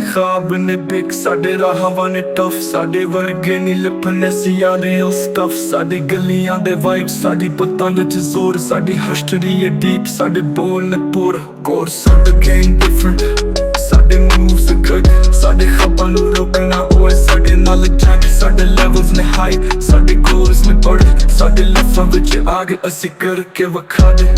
ख्वाब ने बिक साडे राहां ने टफ साडे वर्गे नी लिपने सिया रियल स्टफ साडी गलियां दे वाइब्स साडी पतंग च जोर साडी हिस्ट्री है डीप साडे बोल ने पूरा कोर साडे गेम डिफरेंट साडे मूव्स गुड साडे खब्बां नू रोकना ओए साडे नाल जंग साडे लेवल्स ने हाई साडे गोल्स ने बड़े साडे लफ्फां विच आगे असी करके वखा दे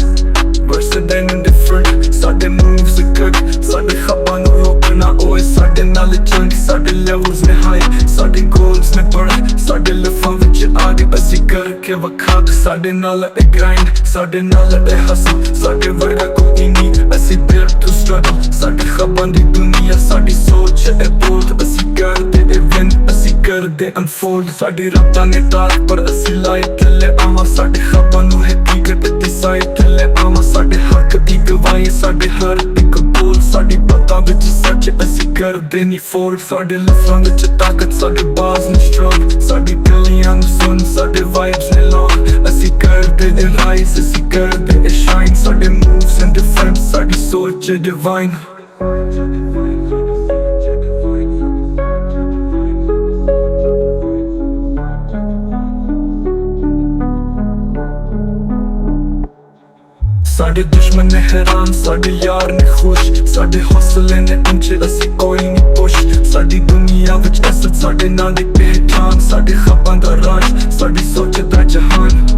वर्स देन डिफरेंट साडे मूव्स गुड साडे खब्बां नू रोकना ओए साडे नाल जंग साडे लेवल्स ने हाई साडे गोल्स ने बड़े साडे लफ्फां विच आगे असी करके वखा दे साडे नाल ए ग्राइंड साडे नाल ए हसल साडे वर्गा कोई नहीं असी built to struggle साडे खब्बां दी दुनिया साडी सोच ए बोल्ड असी करदे ए विन असी करदे अनफोल्ड साडी रब्तां ने ताक पर असी लाए थल्ले आवां साडे खब्बां नू हकीकत दी साइड थल्ले आवां साडे हक दी गवाही साडे हर इक बोल साडी पतां विच सच असी करदे नी फोल्ड साडे लफ्फां विच ताकत साडे बाज ने स्ट्रॉन्ग साडी गलियां नू सुन साडे वाइब्स ने लॉन्ग असी करदे ए राइज असी करदे ए शाइन साडे मूव्स एंड डिफरेंट साडी सोच ए डिवाइन साडे दुश्मन ने हैरान साडे यार ने खुश साडे हौसले ने ऊंचे असी कोई नहीं पुश साडी दुनिया विच असद साडे नाल दी पहचान साडे खब्बां दा राज साडी सोच दा जहान